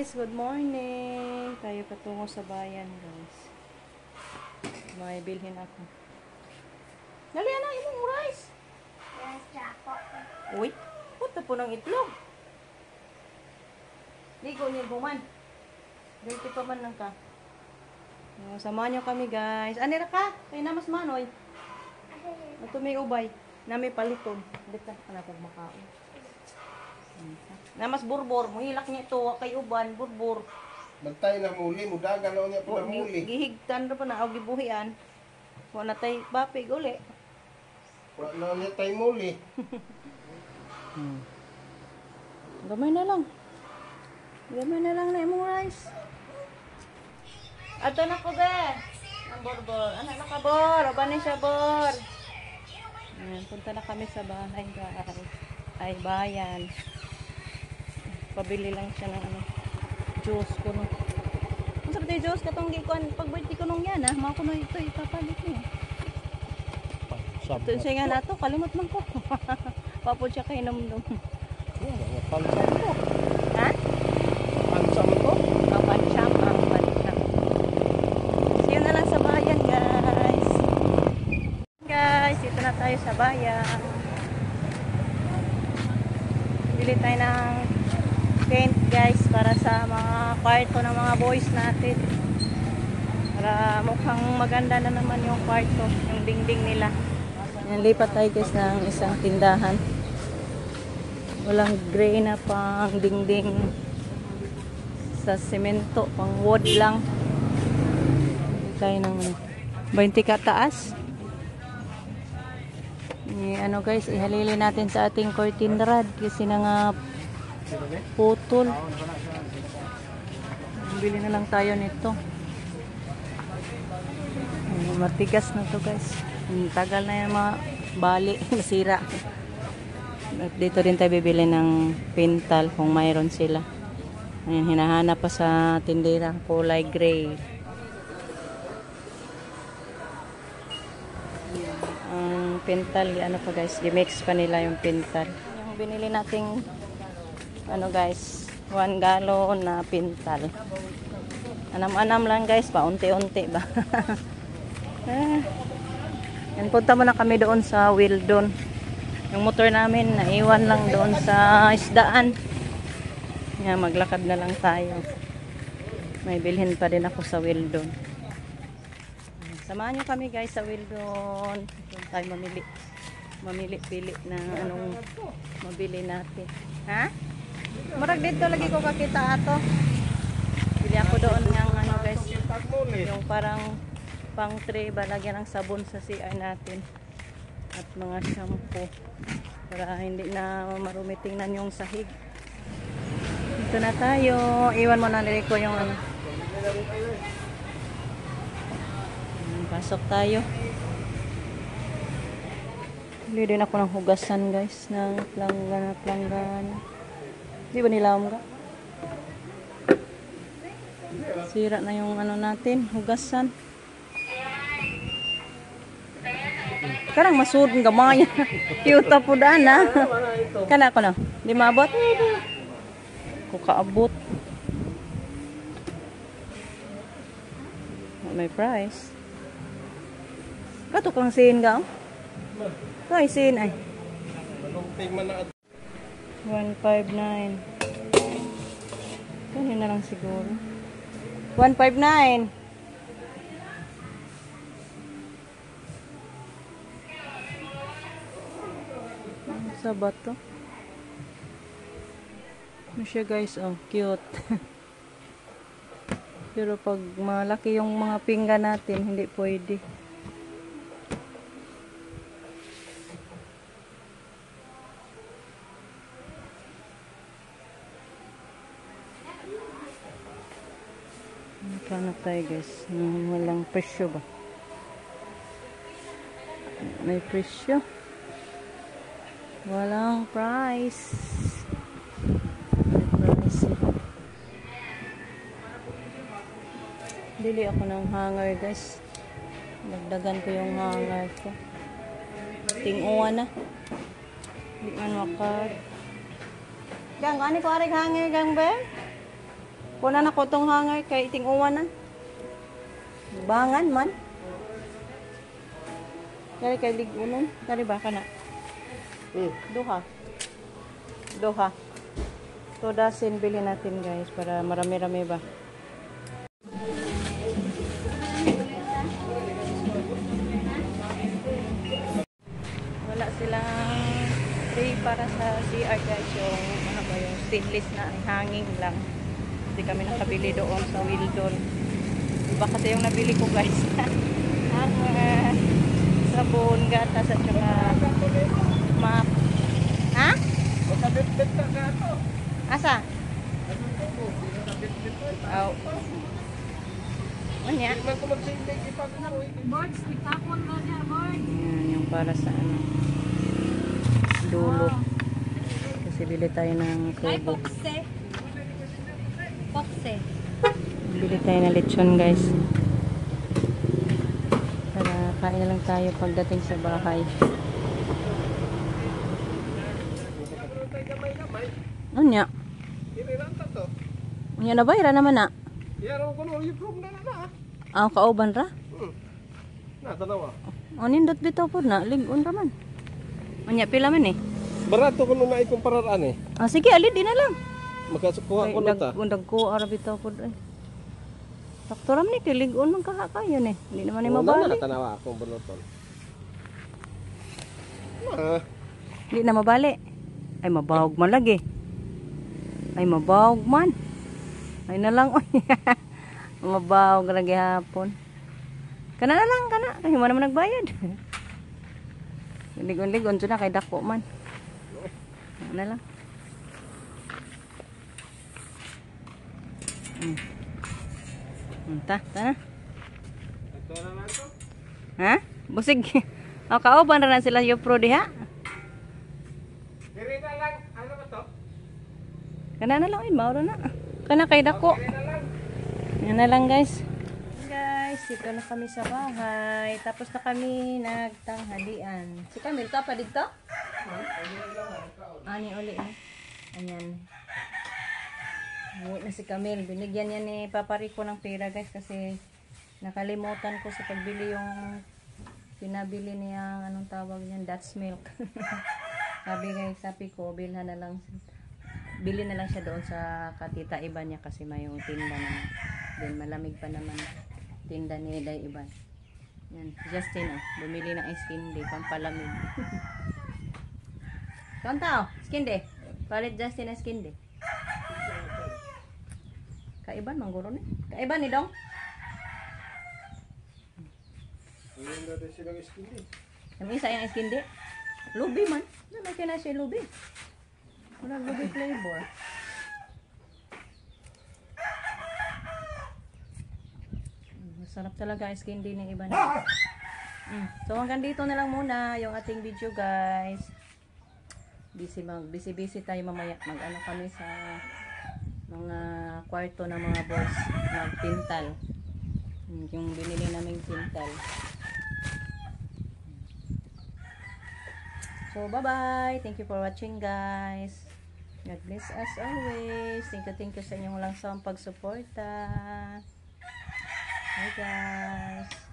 guys, good morning. Tayo patungo sa bayan, guys. May bilhin ako. Dali na, imong rice. Uy, puta po ng itlog. Ligo niya buman. Ganti pa man lang ka. Samahan niyo kami, guys. Anira ka? Kaya namas manoy. Ito may ubay. Nami paliton. Dito na ako makaon. Namas burbor. Muhilak niya ito. Kay uban, burbor. Bantay na muli. Mudagan na niya po na muli. Gihigtan na pa na. O gibuhian. Wala na tayo bapig uli. Wala na niya tayo muli. Gamay na lang. Gamay na lang na imong rice. Ato na ko, be. Ang borbor. Anak na ka, bor. O ba ni siya, bor? Ayan, punta na kami sa bahay, guys. Ay, bayan. Pabili lang siya ng ano, juice ko no. Ang sarap tayo juice, katong gikuan. Pag-birthday ko nung yan, mga ko na ito, ipapalit niya. Ito siya nga na ito, kalimot man ko. Papod siya kay num-num. Pansam ko. Ha? Pansam ko? Pansam, ang pansam. See you na lang sa bayan, guys. Guys, dito na tayo sa bayan. Bili tayo ng paint, guys, para sa mga kwarto ng mga boys natin. Para mukhang maganda na naman yung kwarto, yung dingding nila. Yan, lipat tayo, guys, ng isang tindahan. Walang gray na pang dingding sa semento, pang wood lang. Tayo ng 20 kataas. Ano, guys, ihalili natin sa ating curtain rod kasi na nga putol. Bili na lang tayo nito. Matigas na to, guys. Tagal na yung mga bali, masira. At dito din tayo bibili ng pintal kung mayroon sila. Ayan, hinahanap pa sa tindera, kulay gray. Ang pintal, ano pa, guys, i-mix pa nila yung pintal. Yung binili nating ano, guys, 1 gallon na pintal. Anam-anam lang, guys, paunti-unti ba. Yan, punta muna kami doon sa Wildon. Yung motor namin naiwan lang doon sa isdaan. Yan, maglakad na lang tayo. May bilhin pa din ako sa Wildon. Samahan nyo kami, guys, sa Wildon. Doon tayo mamili-pili ng anong mabili natin. Ha? Marag dito lagi ko kakita ato. Bili ako doon ng ano, guys, yung parang pang tray ba, lagyan ng sabon sa CR natin at mga shampoo para hindi na marumi tingnan yung sahig. Dito na tayo. Iwan mo na nili ko yung ano. Pasok tayo. Bili din ako ng hugasan, guys, ng planggan. Di ba nilaom ka? Sira na yung ano natin, hugasan. Karang masud ng gamay. Cute po daan, ha? Kana ko na. Di maabot? Ko kaabot. May price. Kato kang sin ka? Kay sin ay. 159. Kani na lang siguro. 159. Sa bato. Ano siya, guys? Oh, cute. Pero pag malaki yung mga pinggan natin, hindi pwede. Magkano tayo, guys? Walang presyo ba? May presyo. Walang price. May price. Bili ako ng hanger, guys. Dagdagan ko yung hanger ko. Ting-uwan na. Di man makad. Gang, ano ko aring hanger, gang, be? Kuna na ko tong hanger kay iting uwan na. Bangan man. Kaya kay ligunon. Kari ba ka na? Duha. Duha. 2 dozen bilhin natin guys para marami-rami ba. Wala silang free para sa CR guys. Yung ano ba yung stainless na hanging lang. Hindi kami nakabili doon sa Wildon. Iba kasi yung nabili ko guys. Ang sabon, gatas at saka map. Ha? Makabit-bit ka ka ito. Asa? Oh. Anya? Hindi man ko magsindig ipag-uwi. Boards, itapon mo niya, boards. Yan, yung para sa ano. Dulo. Kasi bili tayo ng Ay, tubo. pokse. Pokse. Bili tayo ng lechon guys. Para kain na lang tayo pagdating sa bahay. Anya? Iriranta to. Anya na ba? Ira naman na. Iyaro ko no, yung room na na. Ah, kauban ra? Na, tanawa. O, nindot dito po na. Ligon ra man. Anya, pila man eh. Barato ko nung naikumpararan eh. Ah, sige, alid din na lang. Magkasukuha ko na ta. Undag ko, ara bitaw po ay. Sakto ram ni, kiligon man kaha kayo eh. Hindi naman ni Una mabali. na tanawa akong bunuton. Hindi na mabali. Ay, mabawag man lagi. Ay, mabawag man. Ay na lang, oy. Mabawag lagi hapon. Kana na lang, kana. Ay, mo naman nagbayad. Ligon-ligon, na kay dako man. Ano na lang. Ta na. Ito na lang to. Ha? Busig. O, kauban na sila yung pro diha. Diri na lang. Ano ba to? Kana na lang, mauro na. Kana kay dako. Diri na lang. Yan na lang guys. Guys, dito na kami sa bahay. Tapos na kami nagtanghalian. Si Camille, ka pa dito? Ani uli eh. Ayan. Uwi na si Camille. Binigyan niya ni Papa Rico ng pera guys kasi nakalimutan ko sa pagbili yung pinabili niya, anong tawag niyan, Dutch milk. sabi ko, bili na lang siya doon sa katita iba niya kasi may yung tinda naman. Then malamig pa naman tinda ni Day Iban. Yan, Justin bumili ng ice candy, pampalamig. Kanta skin day. Palit Justin ice candy. Kaiban mangguro ni. Kaiban ni dong. Ayun na din silang iskindi. Yung isa yung ice candy. Lubi man. May kina siya lubi. Wala lubi flavor. Masarap talaga ice candy ng iba na. So hanggang dito na lang muna yung ating video guys. Busy tayo mamaya. Mag-ano kami sa mga kwarto ng mga boys. Mag-pintal. Yung binili naming pintal. So bye-bye. Thank you for watching guys. God bless us always. Thank you sa inyong langsang pagsuporta. Bye guys.